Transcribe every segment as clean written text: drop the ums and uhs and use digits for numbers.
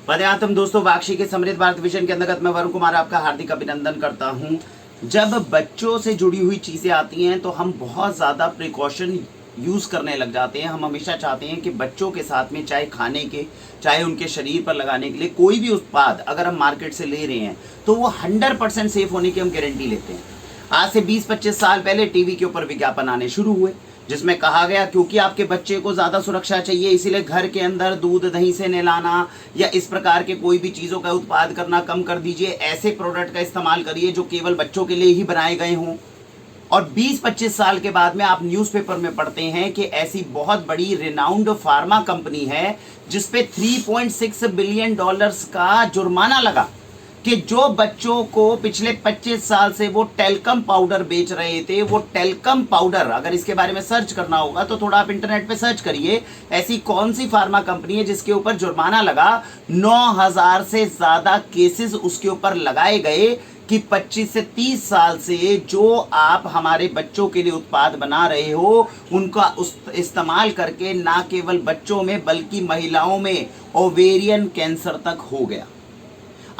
वंदे दोस्तों, वाक्षी के समृद्ध भारत विजन के अंतर्गत मैं वरुण कुमार आपका हार्दिक अभिनंदन करता हूं। जब बच्चों से जुड़ी हुई चीज़ें आती हैं तो हम बहुत ज़्यादा प्रिकॉशन यूज़ करने लग जाते हैं। हम हमेशा चाहते हैं कि बच्चों के साथ में चाहे खाने के चाहे उनके शरीर पर लगाने के लिए कोई भी उत्पाद अगर हम मार्केट से ले रहे हैं तो वो 100% सेफ होने की हम गारंटी लेते हैं। आज से 20-25 साल पहले टीवी के ऊपर विज्ञापन आने शुरू हुए जिसमें कहा गया क्योंकि आपके बच्चे को ज़्यादा सुरक्षा चाहिए इसीलिए घर के अंदर दूध दही से नहलाना या इस प्रकार के कोई भी चीज़ों का उत्पाद करना कम कर दीजिए। ऐसे प्रोडक्ट का इस्तेमाल करिए जो केवल बच्चों के लिए ही बनाए गए हों। और 20-25 साल के बाद में आप न्यूज़पेपर में पढ़ते हैं कि ऐसी बहुत बड़ी रिनाउंड फार्मा कंपनी है जिसपे $3.6 बिलियन का जुर्माना लगा कि जो बच्चों को पिछले 25 साल से वो टेल्कम पाउडर बेच रहे थे। वो टेल्कम पाउडर, अगर इसके बारे में सर्च करना होगा तो थोड़ा आप इंटरनेट पे सर्च करिए, ऐसी कौन सी फार्मा कंपनी है जिसके ऊपर जुर्माना लगा। 9,000 से ज्यादा केसेस उसके ऊपर लगाए गए कि 25 से 30 साल से जो आप हमारे बच्चों के लिए उत्पाद बना रहे हो उनका इस्तेमाल करके ना केवल बच्चों में बल्कि महिलाओं में ओवेरियन कैंसर तक हो गया।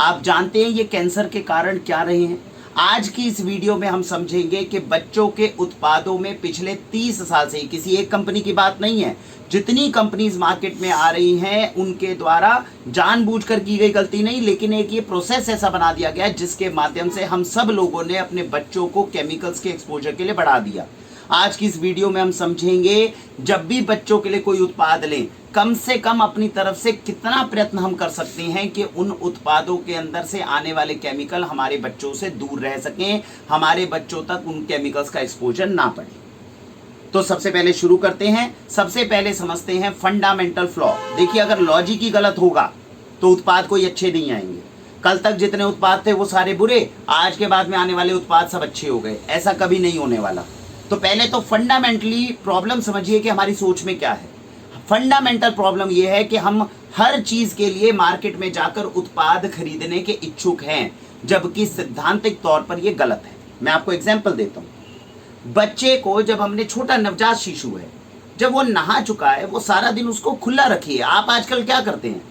आप जानते हैं ये कैंसर के कारण क्या रहे हैं? आज की इस वीडियो में हम समझेंगे कि बच्चों के उत्पादों में पिछले 30 साल से, किसी एक कंपनी की बात नहीं है, जितनी कंपनीज मार्केट में आ रही हैं उनके द्वारा जानबूझकर की गई गलती नहीं, लेकिन एक ये प्रोसेस ऐसा बना दिया गया जिसके माध्यम से हम सब लोगों ने अपने बच्चों को केमिकल्स के एक्सपोजर के लिए बढ़ा दिया। आज की इस वीडियो में हम समझेंगे जब भी बच्चों के लिए कोई उत्पाद लें कम से कम अपनी तरफ से कितना प्रयत्न हम कर सकते हैं कि उन उत्पादों के अंदर से आने वाले केमिकल हमारे बच्चों से दूर रह सकें, हमारे बच्चों तक उन केमिकल्स का एक्सपोजर ना पड़े। तो सबसे पहले शुरू करते हैं। सबसे पहले समझते हैं फंडामेंटल फ्लॉ। देखिए, अगर लॉजिक ही गलत होगा तो उत्पाद कोई अच्छे नहीं आएंगे। कल तक जितने उत्पाद थे वो सारे बुरे, आज के बाद में आने वाले उत्पाद सब अच्छे हो गए, ऐसा कभी नहीं होने वाला। तो पहले तो फंडामेंटली प्रॉब्लम समझिए कि हमारी सोच में क्या है। फंडामेंटल प्रॉब्लम यह है कि हम हर चीज के लिए मार्केट में जाकर उत्पाद खरीदने के इच्छुक हैं, जबकि सिद्धांतिक तौर पर यह गलत है। मैं आपको एग्जांपल देता हूं। बच्चे को जब हमने, छोटा नवजात शिशु है, जब वो नहा चुका है वो सारा दिन उसको खुला रखिए। आप आजकल क्या करते हैं,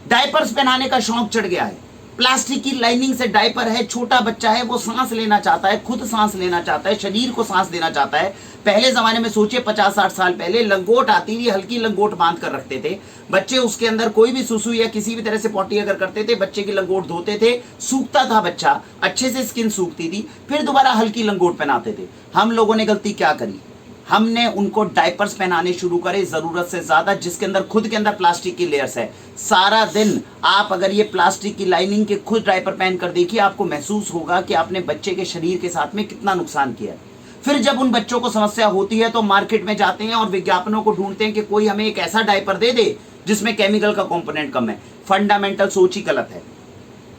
डायपर्स पहनाने का शौक चढ़ गया है, प्लास्टिक की लाइनिंग से डायपर है, छोटा बच्चा है, वो सांस लेना चाहता है, खुद सांस लेना चाहता है, शरीर को सांस देना चाहता है। पहले जमाने में सोचिए 50-60 साल पहले लंगोट आती थी, हल्की लंगोट बांध कर रखते थे बच्चे, उसके अंदर कोई भी सुसु या किसी भी तरह से पॉटी अगर करते थे बच्चे की लंगोट धोते थे, सूखता था बच्चा, अच्छे से स्किन सूखती थी, फिर दोबारा हल्की लंगोट पहनाते थे। हम लोगों ने गलती क्या करी, हमने उनको डायपर्स पहनाने शुरू करे जरूरत से ज्यादा, जिसके अंदर खुद के अंदर प्लास्टिक की लेयर्स है। सारा दिन आप अगर ये प्लास्टिक की लाइनिंग के खुद डायपर पहन कर देखिए, आपको महसूस होगा कि आपने बच्चे के शरीर के साथ में कितना नुकसान किया है। फिर जब उन बच्चों को समस्या होती है तो मार्केट में जाते हैं और विज्ञापनों को ढूंढते हैं कि कोई हमें एक ऐसा डायपर दे दे जिसमें केमिकल का कंपोनेंट कम है। फंडामेंटल सोच ही गलत है।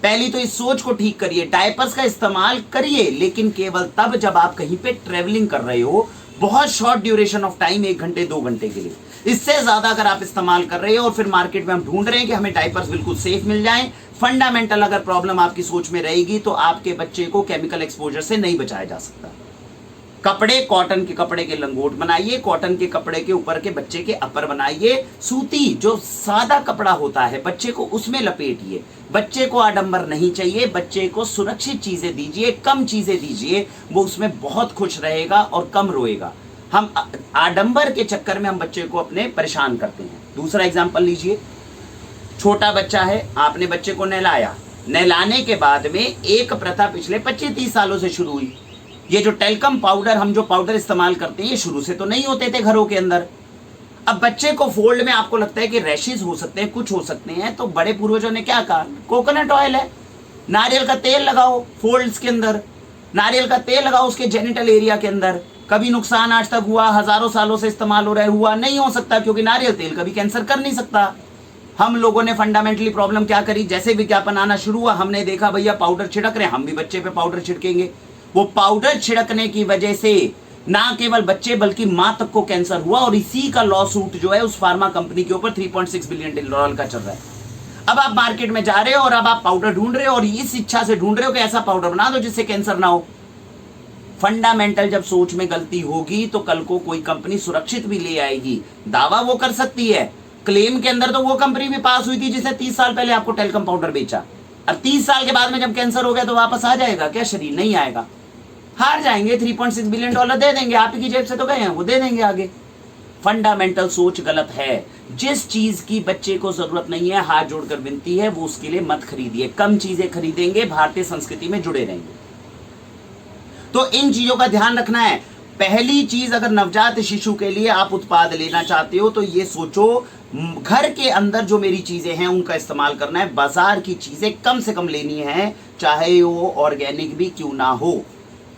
पहली तो इस सोच को ठीक करिए, डायपर्स का इस्तेमाल करिए लेकिन केवल तब जब आप कहीं पे ट्रेवलिंग कर रहे हो, बहुत शॉर्ट ड्यूरेशन ऑफ टाइम, 1 घंटे 2 घंटे के लिए। इससे ज्यादा अगर आप इस्तेमाल कर रहे हो और फिर मार्केट में हम ढूंढ रहे हैं कि हमें डायपर्स बिल्कुल सेफ मिल जाएं, फंडामेंटल अगर प्रॉब्लम आपकी सोच में रहेगी तो आपके बच्चे को केमिकल एक्सपोजर से नहीं बचाया जा सकता। कपड़े, कॉटन के कपड़े के लंगोट बनाइए, कॉटन के कपड़े के ऊपर के बच्चे के अपर बनाइए, सूती जो सादा कपड़ा होता है बच्चे को उसमें लपेटिए। बच्चे को आडंबर नहीं चाहिए, बच्चे को सुरक्षित चीजें दीजिए, कम चीजें दीजिए, वो उसमें बहुत खुश रहेगा और कम रोएगा। हम आडंबर के चक्कर में हम बच्चे को अपने परेशान करते हैं। दूसरा एग्जाम्पल लीजिए, छोटा बच्चा है, आपने बच्चे को नहलाया, नहलाने के बाद में एक प्रथा पिछले 25-30 सालों से शुरू हुई। ये जो टेल्कम पाउडर, हम जो पाउडर इस्तेमाल करते हैं, ये शुरू से तो नहीं होते थे घरों के अंदर। अब बच्चे को फोल्ड में आपको लगता है कि रैशेस हो सकते हैं, कुछ हो सकते हैं, तो बड़े पूर्वजों ने क्या कहा, कोकोनट ऑयल है, नारियल का तेल लगाओ फोल्ड्स के अंदर, नारियल का तेल लगाओ उसके जेनिटल एरिया के अंदर। कभी नुकसान आज तक हुआ, हजारों सालों से इस्तेमाल हो रहा है, हुआ नहीं हो सकता क्योंकि नारियल तेल कभी कैंसर कर नहीं सकता। हम लोगों ने फंडामेंटली प्रॉब्लम क्या करी, जैसे विज्ञापन आना शुरू हुआ हमने देखा भैया पाउडर छिड़क रहे हैं, हम भी बच्चे पे पाउडर छिड़केंगे। वो पाउडर छिड़कने की वजह से ना केवल बच्चे बल्कि मां तक को कैंसर हुआ और इसी का लॉ सूट जो है उस फार्मा कंपनी के ऊपर $3.6 बिलियन का चल रहा है। अब आप मार्केट में जा रहे हो और अब आप पाउडर ढूंढ रहे हो और इस इच्छा से ढूंढ रहे हो कि ऐसा पाउडर बना दो जिससे कैंसर ना हो। फंडामेंटल जब सोच में गलती होगी तो कल को कोई कंपनी सुरक्षित भी ले आएगी, दावा वो कर सकती है क्लेम के अंदर तो वो कंपनी भी पास हुई थी जिसने 30 साल पहले आपको टेल्कम पाउडर बेचा। अब 30 साल के बाद में जब कैंसर हो गया तो वापस आ जाएगा क्या शरीर? नहीं आएगा, हार जाएंगे। $3.6 बिलियन दे देंगे, आप ही की जेब से तो गए हैं, वो दे देंगे आगे। फंडामेंटल सोच गलत है। जिस चीज की बच्चे को जरूरत नहीं है, हाथ जोड़कर विनती है, वो उसके लिए मत खरीदिए। कम चीजें खरीदेंगे, भारतीय संस्कृति में जुड़े रहेंगे। तो इन चीजों का ध्यान रखना है। पहली चीज, अगर नवजात शिशु के लिए आप उत्पाद लेना चाहते हो तो ये सोचो, घर के अंदर जो मेरी चीजें हैं उनका इस्तेमाल करना है। बाजार की चीजें कम से कम लेनी है, चाहे वो ऑर्गेनिक भी क्यों ना हो।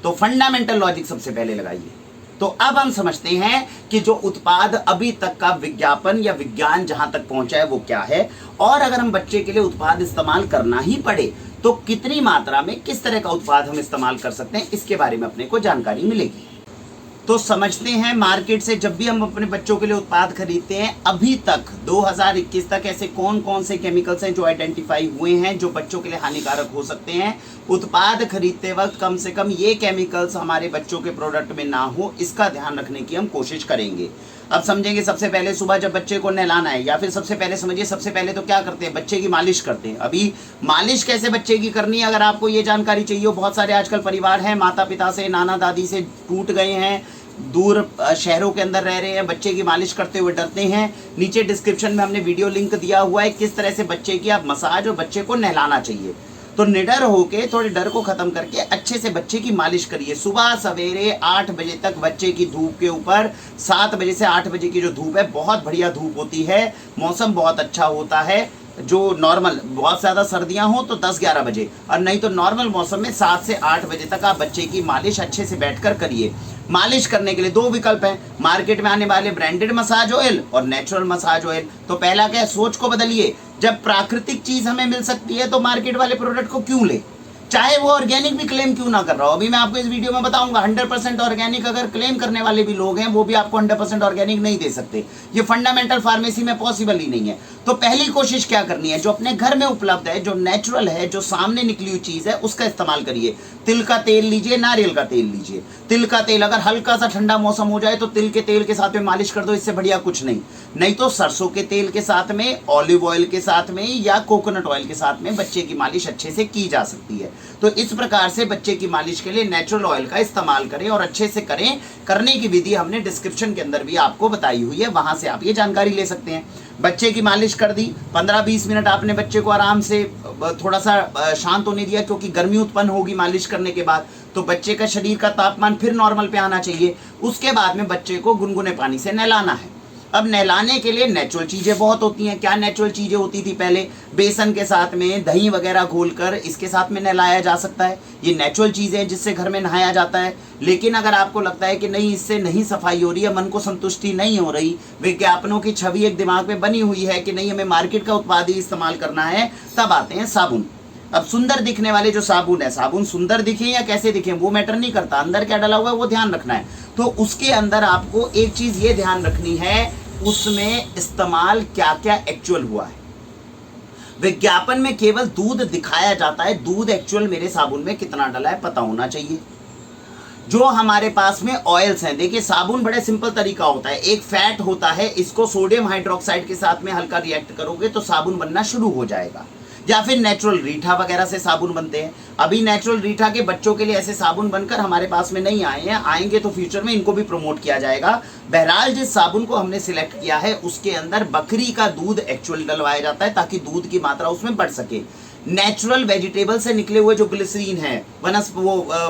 तो फंडामेंटल लॉजिक सबसे पहले लगाइए। तो अब हम समझते हैं कि जो उत्पाद अभी तक का विज्ञापन या विज्ञान जहां तक पहुंचा है वो क्या है, और अगर हम बच्चे के लिए उत्पाद इस्तेमाल करना ही पड़े तो कितनी मात्रा में, किस तरह का उत्पाद हम इस्तेमाल कर सकते हैं, इसके बारे में अपने को जानकारी मिलेगी। तो समझते हैं, मार्केट से जब भी हम अपने बच्चों के लिए उत्पाद खरीदते हैं, अभी तक 2021 तक ऐसे कौन कौन से केमिकल्स हैं जो आइडेंटिफाई हुए हैं जो बच्चों के लिए हानिकारक हो सकते हैं। उत्पाद खरीदते वक्त कम से कम ये केमिकल्स हमारे बच्चों के प्रोडक्ट में ना हो, इसका ध्यान रखने की हम कोशिश करेंगे। अब समझेंगे, सबसे पहले सुबह जब बच्चे को नहलाना है, या फिर सबसे पहले समझिए, सबसे पहले तो क्या करते हैं, बच्चे की मालिश करते हैं। अभी मालिश कैसे बच्चे की करनी है, अगर आपको ये जानकारी चाहिए हो, बहुत सारे आजकल परिवार हैं, माता पिता से, नाना दादी से टूट गए हैं, दूर शहरों के अंदर रह रहे हैं, बच्चे की मालिश करते हुए डरते हैं। नीचे डिस्क्रिप्शन में हमने वीडियो लिंक दिया हुआ है किस तरह से बच्चे की आप मसाज और बच्चे को नहलाना चाहिए। तो निडर होके, थोड़े डर को खत्म करके अच्छे से बच्चे की मालिश करिए। सुबह सवेरे 8 बजे तक बच्चे की धूप के ऊपर, 7 बजे से 8 बजे की जो धूप है, बहुत बढ़िया धूप होती है, मौसम बहुत अच्छा होता है। जो नॉर्मल, बहुत ज़्यादा सर्दियां हो तो 10-11 बजे, और नहीं तो नॉर्मल मौसम में 7 से 8 बजे तक आप बच्चे की मालिश अच्छे से बैठकर करिए। मालिश करने के लिए 2 विकल्प हैं, मार्केट में आने वाले ब्रांडेड मसाज ऑयल और नेचुरल मसाज ऑयल। तो पहला क्या है, सोच को बदलिए। जब प्राकृतिक चीज हमें मिल सकती है तो मार्केट वाले प्रोडक्ट को क्यों ले, चाहे वो ऑर्गेनिक भी क्लेम क्यों ना कर रहा हो। अभी मैं आपको इस वीडियो में बताऊंगा 100% ऑर्गेनिक अगर क्लेम करने वाले भी लोग हैं, वो भी आपको 100% ऑर्गेनिक नहीं दे सकते। ये फंडामेंटल फार्मेसी में पॉसिबल ही नहीं है। तो पहली कोशिश क्या करनी है, जो अपने घर में उपलब्ध है, जो नेचुरल है, जो सामने निकली हुई चीज है, उसका इस्तेमाल करिए। तिल का तेल लीजिए, नारियल का तेल लीजिए। तिल का तेल, अगर हल्का सा ठंडा मौसम हो जाए तो तिल के तेल के साथ में मालिश कर दो, इससे बढ़िया कुछ नहीं। नहीं तो सरसों के तेल के साथ में, ऑलिव ऑयल के साथ में, या कोकोनट ऑयल के साथ में बच्चे की मालिश अच्छे से की जा सकती है। तो इस प्रकार से बच्चे की मालिश के लिए नेचुरल ऑयल का इस्तेमाल करें और अच्छे से करें। करने की विधि हमने डिस्क्रिप्शन के अंदर भी आपको बताई हुई है, वहां से आप ये जानकारी ले सकते हैं। बच्चे की मालिश कर दी, 15-20 मिनट आपने बच्चे को आराम से थोड़ा सा शांत होने दिया, क्योंकि गर्मी उत्पन्न होगी मालिश करने के बाद, तो बच्चे का शरीर का तापमान फिर नॉर्मल पे आना चाहिए। उसके बाद में बच्चे को गुनगुने पानी से नहलाना है। अब नहलाने के लिए नेचुरल चीजें बहुत होती हैं। क्या नेचुरल चीजें होती थी पहले, बेसन के साथ में दही वगैरह घोलकर इसके साथ में नहलाया जा सकता है। ये नेचुरल चीजें हैं जिससे घर में नहाया जाता है। लेकिन अगर आपको लगता है कि नहीं, इससे नहीं सफाई हो रही है, मन को संतुष्टि नहीं हो रही, विज्ञापनों की छवि एक दिमाग में बनी हुई है कि नहीं हमें मार्केट का उत्पाद ही इस्तेमाल करना है, तब आते हैं साबुन। अब सुंदर दिखने वाले जो साबुन है, साबुन सुंदर दिखे या कैसे दिखे वो मैटर नहीं करता, अंदर क्या डला हुआ है वो ध्यान रखना है। तो उसके अंदर आपको एक चीज ये ध्यान रखनी है, उसमें इस्तेमाल क्या क्या एक्चुअल हुआ है। विज्ञापन में केवल दूध दिखाया जाता है, दूध एक्चुअल मेरे साबुन में कितना डला है पता होना चाहिए। जो हमारे पास में ऑयल्स हैं, देखिए साबुन बड़े सिंपल तरीका होता है, एक फैट होता है, इसको सोडियम हाइड्रोक्साइड के साथ में हल्का रिएक्ट करोगे तो साबुन बनना शुरू हो जाएगा। या फिर नेचुरल रीठा वगैरह से साबुन बनते हैं। अभी नेचुरल रीठा के बच्चों के लिए ऐसे साबुन बनकर हमारे पास में नहीं आए हैं, आएंगे तो फ्यूचर में इनको भी प्रमोट किया जाएगा। बहरहाल जिस साबुन को हमने सिलेक्ट किया है उसके अंदर बकरी का दूध एक्चुअल डलवाया जाता है ताकि दूध की मात्रा उसमें बढ़ सके। नेचुरल वेजिटेबल से निकले हुए जो ग्लिसरीन है,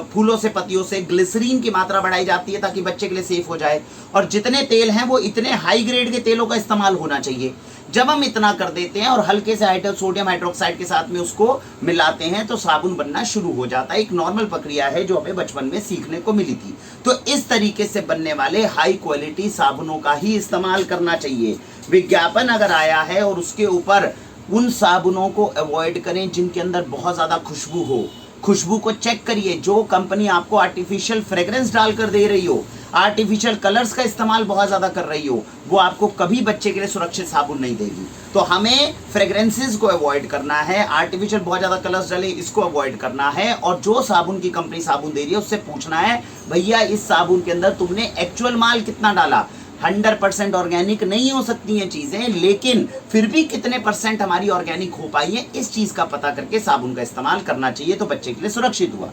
फूलों से, पत्तियों से ग्लिसरीन की मात्रा बढ़ाई जाती है ताकि बच्चे के लिए सेफ हो जाए। और जितने तेल हैं वो इतने हाई ग्रेड के तेलों का इस्तेमाल होना चाहिए। जब हम इतना कर देते हैं और हल्के से सोडियम हाइड्रोक्साइड के साथ में उसको मिलाते हैं तो साबुन बनना शुरू हो जाता है। एक नॉर्मल प्रक्रिया है जो हमें बचपन में सीखने को मिली थी। तो इस तरीके से बनने वाले हाई क्वालिटी साबुनों का ही इस्तेमाल करना चाहिए। विज्ञापन अगर आया है और उसके ऊपर, उन साबुनों को अवॉइड करें जिनके अंदर बहुत ज्यादा खुशबू हो। खुशबू को चेक करिए। जो कंपनी आपको आर्टिफिशियल फ्रेग्रेंस डालकर दे रही हो, आर्टिफिशियल कलर्स का इस्तेमाल बहुत ज्यादा कर रही हो, वो आपको कभी बच्चे के लिए सुरक्षित साबुन नहीं देगी। तो हमें फ्रेग्रेंसेस को अवॉइड करना है, आर्टिफिशियल बहुत ज्यादा कलर्स डले इसको अवॉइड करना है। और जो साबुन की कंपनी साबुन दे रही है उससे पूछना है, भैया इस साबुन के अंदर तुमने एक्चुअल माल कितना डाला। 100% ऑर्गेनिक नहीं हो सकती हैं चीजें, लेकिन फिर भी कितने % हमारी ऑर्गेनिक हो पाई है, इस चीज का पता करके साबुन का इस्तेमाल करना चाहिए, तो बच्चे के लिए सुरक्षित हुआ।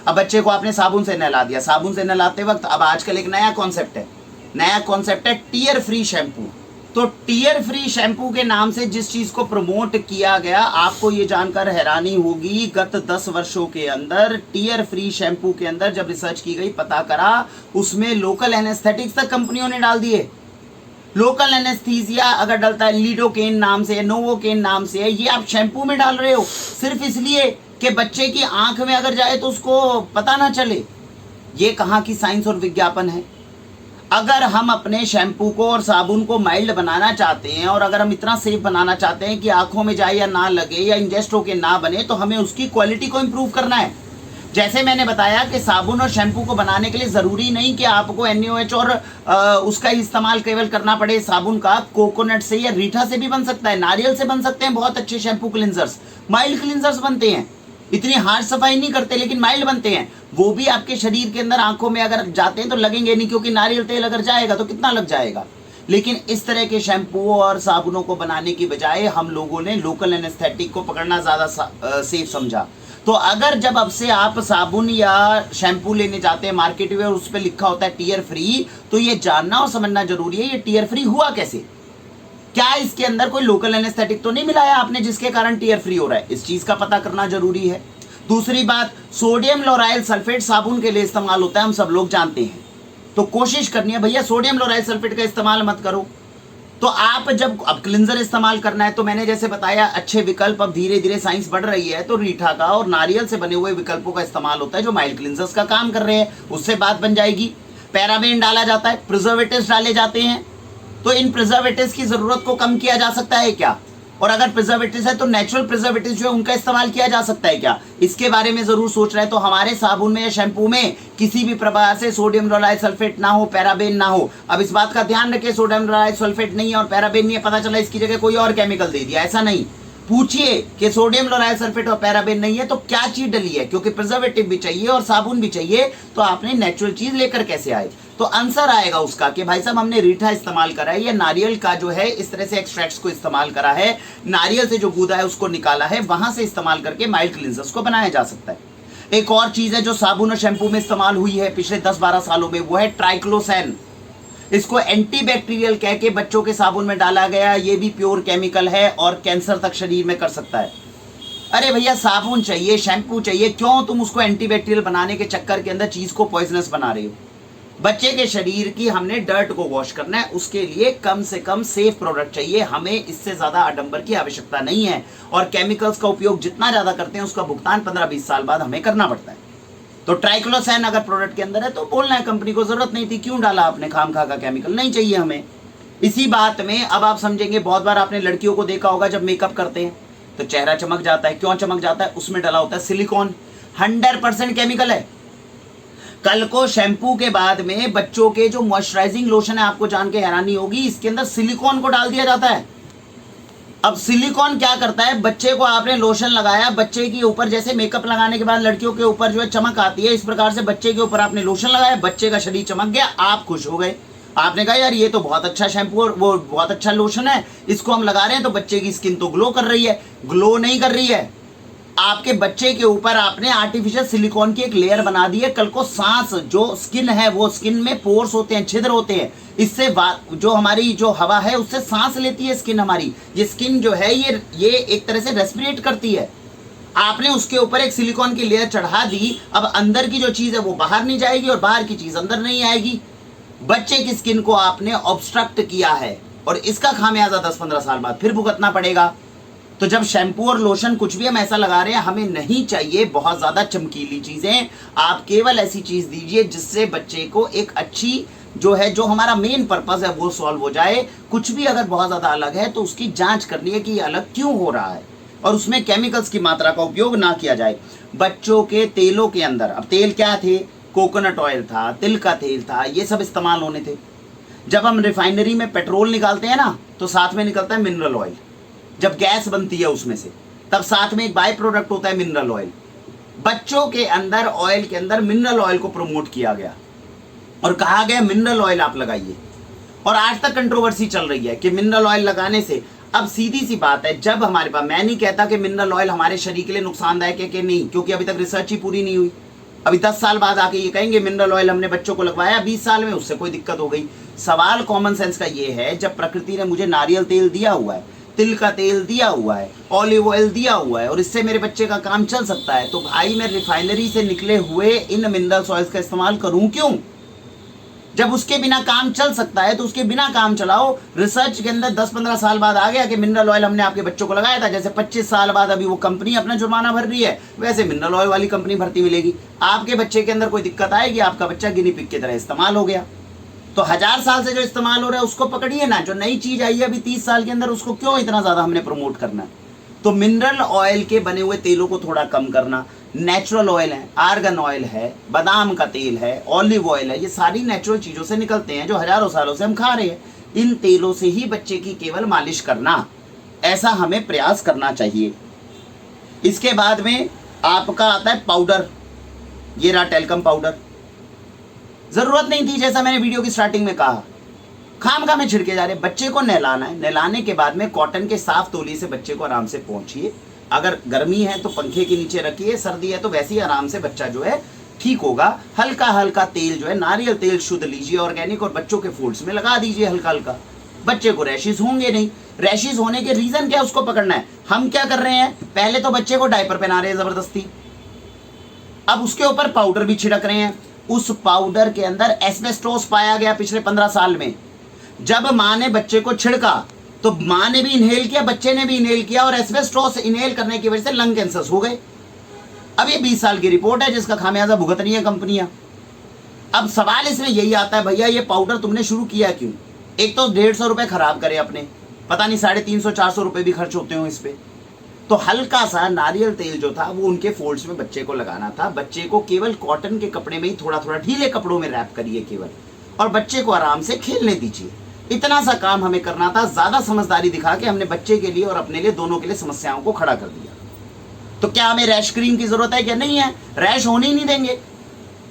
अब बच्चे को आपने साबुन से नहला दिया, साबुन से नहलाते वक्त अब आजकल एक नया कॉन्सेप्ट है टीयर फ्री शैम्पू। तो टीयर फ्री शैम्पू के नाम से जिस चीज को प्रमोट किया गया, आपको ये जानकर हैरानी होगी, गत 10 वर्षों के अंदर टीयर फ्री शैम्पू के अंदर जब रिसर्च की गई, पता करा उसमें लोकल एनेस्थेटिक्स तक कंपनियों ने डाल दिए। लोकल एनेस्थीसिया अगर डलता है लिडोकेन नाम से, नोवोकेन नाम से, ये आप शैम्पू में डाल रहे हो सिर्फ इसलिए कि बच्चे की आंख में अगर जाए तो उसको पता ना चले। ये कहाँ की साइंस और विज्ञापन है? अगर हम अपने शैम्पू को और साबुन को माइल्ड बनाना चाहते हैं, और अगर हम इतना सेफ बनाना चाहते हैं कि आंखों में जाए या ना लगे या इंजेस्ट होके ना बने, तो हमें उसकी क्वालिटी को इम्प्रूव करना है। जैसे मैंने बताया कि साबुन और शैम्पू को बनाने के लिए ज़रूरी नहीं कि आपको NaOH और उसका इस्तेमाल केवल करना पड़े। साबुन का कोकोनट से या रीठा से भी बन सकता है, नारियल से बन सकते हैं बहुत अच्छे शैम्पू क्लिनजर्स, माइल्ड क्लिनजर्स बनते हैं, इतनी हार्ड सफाई नहीं करते लेकिन माइल्ड बनते हैं। वो भी आपके शरीर के अंदर आंखों में अगर जाते हैं तो लगेंगे नहीं, क्योंकि नारियल तेल अगर जाएगा तो कितना लग जाएगा। लेकिन इस तरह के शैम्पू और साबुनों को बनाने की बजाय हम लोगों ने लोकल एनेस्थेटिक को पकड़ना ज़्यादा सेफ समझा। तो अगर जब अब से आप साबुन या शैम्पू लेने जाते हैं मार्केट में और उस पर लिखा होता है टीयर फ्री, तो ये जानना और समझना जरूरी है ये टीयर फ्री हुआ कैसे। क्या इसके अंदर कोई लोकल एनेस्थेटिक तो नहीं मिलाया आपने जिसके कारण टीयर फ्री हो रहा है, इस चीज का पता करना जरूरी है। दूसरी बात, सोडियम लोराइल सल्फेट साबुन के लिए इस्तेमाल होता है, हम सब लोग जानते हैं। तो कोशिश करनी है भैया सोडियम लोराइल सल्फेट का इस्तेमाल मत करो। तो आप जब अब क्लिंजर इस्तेमाल करना है, तो मैंने जैसे बताया अच्छे विकल्प, अब धीरे धीरे साइंस बढ़ रही है, तो रीठा का और नारियल से बने हुए विकल्पों का इस्तेमाल होता है जो माइल्ड क्लिंजर्स का काम कर रहे हैं, उससे बात बन जाएगी। पैराबेन डाला जाता है, प्रिजर्वेटिव्स डाले जाते हैं, तो इन प्रिजर्वेटिव्स की जरूरत को कम किया जा सकता है क्या? और अगर प्रिजर्वेटिव्स है तो नेचुरल प्रिजर्वेटिव्स जो है उनका इस्तेमाल किया जा सकता है क्या? इसके बारे में जरूर सोच रहे हैं। तो हमारे साबुन में या शैम्पू में किसी भी प्रकार से सोडियम लोराइल सल्फेट ना हो, पैराबेन ना हो। अब इस बात का ध्यान रखें, सोडियम लोराइल सल्फेट नहीं है और पैराबेन नहीं है, पता चला इसकी जगह कोई और केमिकल दे दिया, ऐसा नहीं। पूछिए कि सोडियम लोराइल सल्फेट और पैराबेन नहीं है तो क्या चीज डली है, क्योंकि प्रिजर्वेटिव भी चाहिए और साबुन भी चाहिए, तो आपने नेचुरल चीज लेकर कैसे आए? तो आंसर आएगा उसका कि भाई साहब हमने रीठा इस्तेमाल करा है या नारियल का जो है इस तरह से एक्सट्रैक्ट्स को इस्तेमाल करा है, नारियल से जो गूदा है उसको निकाला है, वहां से इस्तेमाल करके माइल्ड क्लिंजर्स को बनाया जा सकता है। एक और चीज है जो साबुन और शैम्पू में इस्तेमाल हुई है पिछले 10-12 सालों में, वो है ट्राइक्लोसैन। इसको एंटीबैक्टीरियल कह के बच्चों के साबुन में डाला गया, ये भी प्योर केमिकल है और कैंसर तक शरीर में कर सकता है। अरे भैया साबुन चाहिए, शैम्पू चाहिए, क्यों तुम उसको एंटीबैक्टीरियल बनाने के चक्कर के अंदर चीज को पॉइजनस बना रहे हो? बच्चे के शरीर की हमने डर्ट को वॉश करना है, उसके लिए कम से कम सेफ प्रोडक्ट चाहिए, हमें इससे ज्यादा आडंबर की आवश्यकता नहीं है। और केमिकल्स का उपयोग जितना ज्यादा करते हैं उसका भुगतान 15-20 साल बाद हमें करना पड़ता है। तो ट्राइक्लोसैन अगर प्रोडक्ट के अंदर है तो बोलना है कंपनी को जरूरत नहीं थी, क्यों डाला आपने खामखा का केमिकल, नहीं चाहिए हमें। इसी बात में अब आप समझेंगे, बहुत बार आपने लड़कियों को देखा होगा जब मेकअप करते हैं तो चेहरा चमक जाता है, क्यों चमक जाता है? उसमें डला होता है सिलिकॉन, 100% केमिकल है। कल को शैम्पू के बाद में बच्चों के जो मॉइस्चराइजिंग लोशन है, आपको जान के हैरानी होगी, इसके अंदर सिलिकॉन को डाल दिया जाता है। अब सिलिकॉन क्या करता है, बच्चे को आपने लोशन लगाया, बच्चे के ऊपर जैसे मेकअप लगाने के बाद लड़कियों के ऊपर जो है चमक आती है, इस प्रकार से बच्चे के ऊपर आपने लोशन लगाया, बच्चे का शरीर चमक गया, आप खुश हो गए, आपने कहा यार ये तो बहुत अच्छा शैम्पू और वो बहुत अच्छा लोशन है, इसको हम लगा रहे हैं तो बच्चे की स्किन तो ग्लो कर रही है। ग्लो नहीं कर रही है, आपके बच्चे के ऊपर आपने आर्टिफिशियल सिलिकॉन की एक लेयर बना दी है। कल को सांस, जो स्किन है वो स्किन में पोर्स होते हैं, छिद्र होते हैं, इससे जो हमारी जो हवा है उससे सांस लेती है स्किन हमारी। ये स्किन जो है ये एक तरह से रेस्पिरेट करती है। आपने उसके ऊपर एक सिलिकॉन की लेयर चढ़ा दी, अब अंदर की जो चीज है वो बाहर नहीं जाएगी और बाहर की चीज अंदर नहीं आएगी। बच्चे की स्किन को आपने ऑब्स्ट्रक्ट किया है और इसका खामियाजा 10-15 साल बाद फिर भुगतना पड़ेगा। तो जब शैम्पू और लोशन कुछ भी हम ऐसा लगा रहे हैं, हमें नहीं चाहिए बहुत ज्यादा चमकीली चीजें। आप केवल ऐसी चीज दीजिए जिससे बच्चे को एक अच्छी जो है, जो हमारा मेन पर्पस है वो सॉल्व हो जाए। कुछ भी अगर बहुत ज्यादा अलग है तो उसकी जांच करनी है कि ये अलग क्यों हो रहा है और उसमें केमिकल्स की मात्रा का उपयोग ना किया जाए। बच्चों के तेलों के अंदर, अब तेल क्या थे, कोकोनट ऑयल था, तिल का तेल था, ये सब इस्तेमाल होने थे। जब हम रिफाइनरी में पेट्रोल निकालते हैं ना तो साथ में निकलता है मिनरल ऑयल। जब गैस बनती है उसमें से, तब साथ में एक बाय प्रोडक्ट होता है मिनरल ऑयल। बच्चों के अंदर ऑयल के अंदर मिनरल ऑयल को प्रमोट किया गया और कहा गया मिनरल ऑयल आप लगाइए। और आज तक कंट्रोवर्सी चल रही है कि मिनरल ऑयल लगाने से, अब सीधी सी बात है, जब हमारे पास, मैं नहीं कहता कि मिनरल ऑयल हमारे शरीर के लिए नुकसानदायक है कि नहीं, क्योंकि अभी तक रिसर्च ही पूरी नहीं हुई। अभी 10 साल बाद आके ये कहेंगे मिनरल ऑयल हमने बच्चों को लगवाया 20 साल में, उससे कोई दिक्कत हो गई। सवाल कॉमन सेंस का ये है, जब प्रकृति ने मुझे नारियल तेल दिया हुआ है, तिल का तेल दिया हुआ है, ऑलिव ऑयल दिया हुआ है, और इससे मेरे बच्चे का काम चल सकता है, तो भाई मैं रिफाइनरी से निकले हुए इन मिनरल ऑयल्स का इस्तेमाल करूं क्यों? जब उसके बिना काम चल सकता है तो उसके बिना काम चलाओ। रिसर्च के अंदर 10-15 साल बाद आ गया कि मिनरल ऑयल हमने आपके बच्चों को लगाया था, जैसे 25 साल बाद अभी वो कंपनी अपना जुर्माना भर रही है, वैसे मिनरल ऑयल वाली कंपनी भर्ती मिलेगी। आपके बच्चे के अंदर कोई दिक्कत आएगी, आपका बच्चा गिनी पिग की तरह इस्तेमाल हो गया। तो 1000 साल से जो इस्तेमाल हो रहा है उसको पकड़िए ना, जो नई चीज आई है अभी 30 साल के अंदर, उसको क्यों इतना ज्यादा हमने प्रमोट करना है? तो मिनरल ऑयल के बने हुए तेलों को थोड़ा कम करना। नेचुरल ऑयल है, आर्गन ऑयल है, बादाम का तेल है, ऑलिव ऑयल है, ये सारी नेचुरल चीजों से निकलते हैं जो हजारों सालों से हम खा रहे हैं। इन तेलों से ही बच्चे की केवल मालिश करना, ऐसा हमें प्रयास करना चाहिए। इसके बाद में आपका आता है पाउडर, ये रहा टेल्कम पाउडर। जरूरत नहीं थी, जैसा मैंने वीडियो की स्टार्टिंग में कहा, खामखा में छिड़के जा रहे। बच्चे को नहलाना है, नहलाने के बाद में कॉटन के साफ तौलिए से बच्चे को आराम से पहुंचिए। अगर गर्मी है तो पंखे के नीचे रखिए, सर्दी है तो वैसे ही आराम से बच्चा जो है ठीक होगा। हल्का हल्का तेल जो है, नारियल तेल शुद्ध लीजिए ऑर्गेनिक, और बच्चों के फोल्ड्स में लगा दीजिए हल्का हल्का। बच्चे को रैशेस होंगे नहीं। रैशेस होने के रीजन क्या है उसको पकड़ना है। हम क्या कर रहे हैं, पहले तो बच्चे को डायपर पहना रहे हैं जबरदस्ती, अब उसके ऊपर पाउडर भी छिड़क रहे हैं। उस पाउडर के अंदर एस्बेस्टोस पाया गया पिछले 15 साल में। जब माँ ने बच्चे को छिड़का तो माँ ने भी इनहेल किया, बच्चे ने भी इनहेल किया, और एस्बेस्टोस इनहेल करने की वजह से लंग कैंसर हो गए। अब ये 20 साल की रिपोर्ट है जिसका खामियाजा भुगत रही है कंपनियां। अब सवाल इसमें यही आता है, भैया ये पाउडर तुमने शुरू किया क्यों? एक तो 150 रुपए खराब करे अपने, पता नहीं 350-400 रुपए भी खर्च होते हो इस पे। तो हल्का सा नारियल तेल जो था वो उनके फोल्ड्स में बच्चे को लगाना था। बच्चे को केवल कॉटन के कपड़े में ही, थोड़ा थोड़ा ढीले कपड़ों में रैप करिए केवल, और बच्चे को आराम से खेलने दीजिए। इतना सा काम हमें करना था। ज्यादा समझदारी दिखा के हमने बच्चे के लिए और अपने लिए, दोनों के लिए समस्याओं को खड़ा कर दिया। तो क्या हमें रैश क्रीम की जरूरत है? क्या नहीं है, रैश होने ही नहीं देंगे,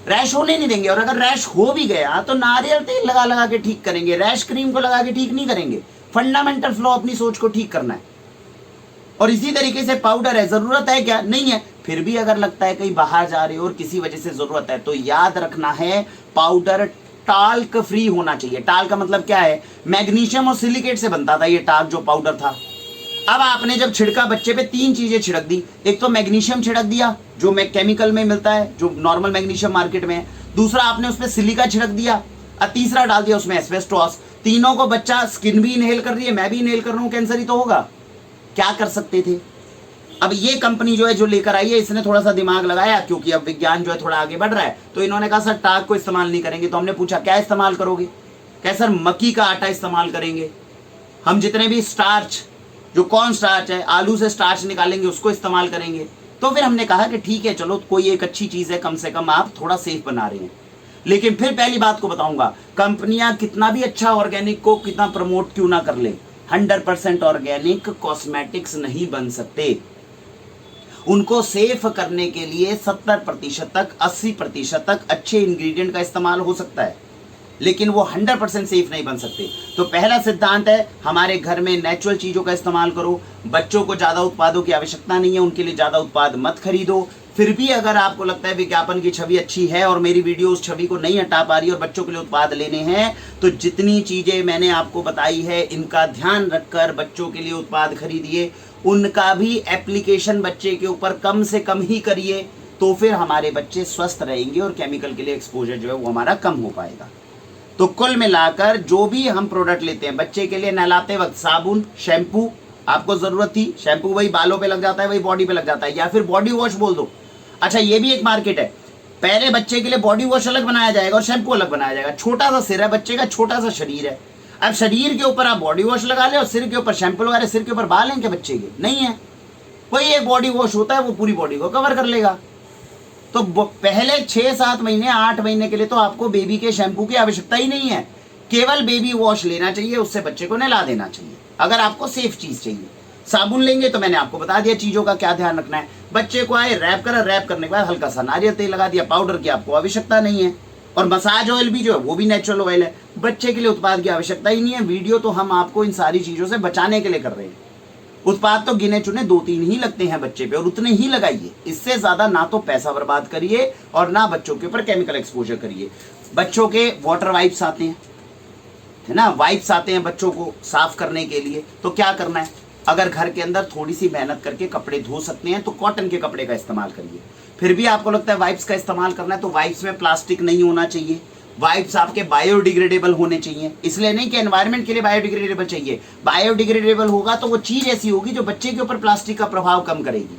रैश होने नहीं देंगे। और अगर रैश हो भी गया तो नारियल तेल लगा लगा के ठीक करेंगे, रैश क्रीम को लगा के ठीक नहीं करेंगे। फंडामेंटल फ्लो अपनी सोच को ठीक करना है। और इसी तरीके से पाउडर है, जरूरत है क्या? नहीं है। फिर भी अगर लगता है कहीं बाहर जा रहे हो और किसी वजह से जरूरत है, तो याद रखना है पाउडर टाल्क फ्री होना चाहिए। टाल्क का मतलब क्या है? मैग्नीशियम और सिलिकेट से बनता था ये टाल्क जो पाउडर था। अब आपने जब छिड़का बच्चे पे, 3 चीजें छिड़क दी। एक तो मैग्नीशियम छिड़क दिया जो केमिकल में मिलता है, जो नॉर्मल मैग्नीशियम मार्केट में है। दूसरा आपने उसमें सिलिका छिड़क दिया, और तीसरा डाल दिया उसमें एस्बेस्टोस। तीनों को बच्चा, स्किन भी इनहेल कर रही है, मैं भी इनहेल कर रहा हूं, कैंसर ही तो होगा। क्या कर सकते थे? अब ये कंपनी जो है जो लेकर आई है, इसने थोड़ा सा दिमाग लगाया, क्योंकि अब विज्ञान जो है थोड़ा आगे बढ़ रहा है, तो इन्होंने कहा सर टाक को इस्तेमाल नहीं करेंगे। तो हमने पूछा क्या इस्तेमाल करोगे? क्या सर मक्की का आटा इस्तेमाल करेंगे, हम जितने भी स्टार्च, जो कॉर्न स्टार्च है, आलू से स्टार्च निकालेंगे उसको इस्तेमाल करेंगे। तो फिर हमने कहा कि ठीक है चलो, कोई एक अच्छी चीज है, कम से कम आप थोड़ा सेफ बना रहे हैं। लेकिन फिर पहली बात को बताऊंगा, कंपनियां कितना भी अच्छा ऑर्गेनिक को कितना प्रमोट क्यों ना कर ले, 100% ऑर्गेनिक कॉस्मेटिक्स नहीं बन सकते। उनको सेफ करने के लिए 70% तक, 80% तक अच्छे इंग्रेडिएंट का इस्तेमाल हो सकता है, लेकिन वो 100% सेफ नहीं बन सकते। तो पहला सिद्धांत है, हमारे घर में नेचुरल चीजों का इस्तेमाल करो। बच्चों को ज्यादा उत्पादों की आवश्यकता नहीं है, उनके लिए ज्यादा उत्पाद मत खरीदो। फिर भी अगर आपको लगता है विज्ञापन की छवि अच्छी है और मेरी वीडियो उस छवि को नहीं हटा पा रही और बच्चों के लिए उत्पाद लेने हैं, तो जितनी चीजें मैंने आपको बताई है इनका ध्यान रखकर बच्चों के लिए उत्पाद खरीदिए। उनका भी एप्लीकेशन बच्चे के ऊपर कम से कम ही करिए, तो फिर हमारे बच्चे स्वस्थ रहेंगे और केमिकल के लिए एक्सपोजर जो है वो हमारा कम हो पाएगा। तो कुल मिलाकर जो भी हम प्रोडक्ट लेते हैं बच्चे के लिए, नहलाते वक्त साबुन, शैम्पू आपको जरूरत थी, शैम्पू वही बालों पे लग जाता है, वही बॉडी पे लग जाता है, या फिर बॉडी वॉश बोल दो। अच्छा ये भी एक मार्केट है, पहले बच्चे के लिए बॉडी वॉश अलग बनाया जाएगा और शैम्पू अलग बनाया जाएगा। छोटा सा सिर है बच्चे का, छोटा सा शरीर है, अब शरीर के ऊपर आप बॉडी वॉश लगा ले और सिर के ऊपर शैम्पू लगा ले। सिर के ऊपर बाल हैं क्या बच्चे के? नहीं है। वही एक बॉडी वॉश होता है, वो पूरी बॉडी को कवर कर लेगा। तो पहले 6-7 महीने, 8 महीने के लिए तो आपको बेबी के शैम्पू की आवश्यकता ही नहीं है, केवल बेबी वॉश लेना चाहिए, उससे बच्चे को नहला देना चाहिए। अगर आपको सेफ चीज चाहिए, साबुन लेंगे तो मैंने आपको बता दिया चीजों का क्या ध्यान रखना है। बच्चे को आए रैप करा, रैप करने के बाद हल्का सा नारियल तेल लगा दिया, पाउडर की आपको आवश्यकता नहीं है। और मसाज ऑयल भी जो है वो भी नेचुरल ऑयल है। बच्चे के लिए उत्पाद की आवश्यकता ही नहीं है। वीडियो तो हम आपको इन सारी चीजों से बचाने के लिए कर रहे हैं। उत्पाद तो गिने चुने 2-3 ही लगते हैं बच्चे पे, और उतने ही लगाइए। इससे ज्यादा ना तो पैसा बर्बाद करिए और ना बच्चों के ऊपर केमिकल एक्सपोजर करिए। बच्चों के वाटर वाइप्स आते हैं, है ना, वाइप्स आते हैं बच्चों को साफ करने के लिए। तो क्या करना है, अगर घर के अंदर थोड़ी सी मेहनत करके कपड़े धो सकते हैं तो कॉटन के कपड़े का इस्तेमाल करिए। फिर भी आपको लगता है वाइप्स का इस्तेमाल करना है, तो वाइप्स में प्लास्टिक नहीं होना चाहिए। वाइप्स आपके बायोडिग्रेडेबल होने चाहिए। इसलिए नहीं कि एनवायरनमेंट के लिए बायोडिग्रेडेबल चाहिए, बायोडिग्रेडेबल होगा तो वो चीज ऐसी होगी जो बच्चे के ऊपर प्लास्टिक का प्रभाव कम करेगी।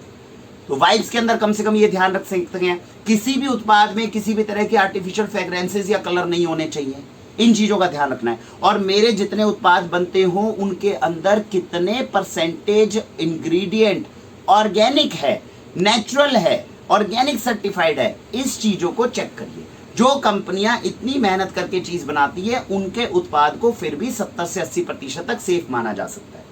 तो वाइप्स के अंदर कम से कम ये ध्यान रख सकते हैं, किसी भी उत्पाद में किसी भी तरह के आर्टिफिशियल फ्रेग्रेंसेस या कलर नहीं होने चाहिए। इन चीजों का ध्यान रखना है। और मेरे जितने उत्पाद बनते हो उनके अंदर कितने परसेंटेज इंग्रेडिएंट ऑर्गेनिक है, नेचुरल है, ऑर्गेनिक सर्टिफाइड है, इस चीजों को चेक करिए। जो कंपनियां इतनी मेहनत करके चीज बनाती है उनके उत्पाद को फिर भी 70 से 80% तक सेफ माना जा सकता है।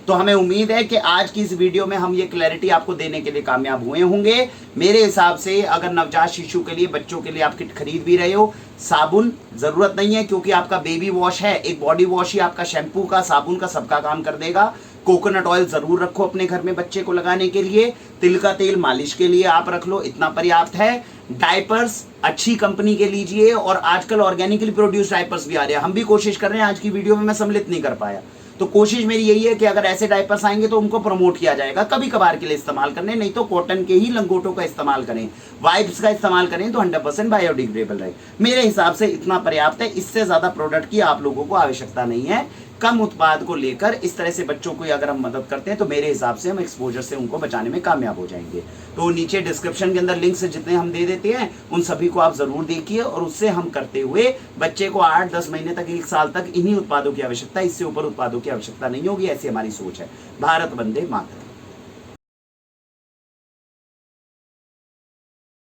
तो हमें उम्मीद है कि आज की इस वीडियो में हम ये क्लैरिटी आपको देने के लिए कामयाब हुए होंगे। मेरे हिसाब से अगर नवजात शिशु के लिए, बच्चों के लिए आप किट खरीद भी रहे हो, साबुन जरूरत नहीं है क्योंकि आपका बेबी वॉश है, एक बॉडी वॉश ही आपका शैम्पू का, साबुन का सबका काम कर देगा। कोकोनट ऑयल जरूर रखो अपने घर में बच्चे को लगाने के लिए। तिल का तेल मालिश के लिए आप रख लो, इतना पर्याप्त है। डायपर्स अच्छी कंपनी के लीजिए, और आजकल ऑर्गेनिकली प्रोड्यूस डायपर्स भी आ रहे हैं। हम भी कोशिश कर रहे हैं, आज की वीडियो में मैं सम्मिलित नहीं कर पाया, तो कोशिश मेरी यही है कि अगर ऐसे डायपर्स आएंगे तो उनको प्रमोट किया जाएगा, कभी कभार के लिए इस्तेमाल करने, नहीं तो कॉटन के ही लंगोटों का इस्तेमाल करें। वाइप्स का इस्तेमाल करें तो 100% बायोडिग्रेडेबल रहे। मेरे हिसाब से इतना पर्याप्त है, इससे ज्यादा प्रोडक्ट की आप लोगों को आवश्यकता नहीं है। कम उत्पाद को लेकर इस तरह से बच्चों को अगर हम मदद करते हैं तो मेरे हिसाब से हम एक्सपोजर से उनको बचाने में कामयाब हो जाएंगे। तो नीचे डिस्क्रिप्शन के अंदर लिंक्स जितने हम दे देते हैं उन सभी को आप जरूर देखिए, और उससे हम करते हुए बच्चे को 8-10 महीने तक, 1 साल तक इन्हीं उत्पादों की आवश्यकता, इससे ऊपर उत्पादों की आवश्यकता नहीं होगी, ऐसी हमारी सोच है। भारत वंदे मातरम।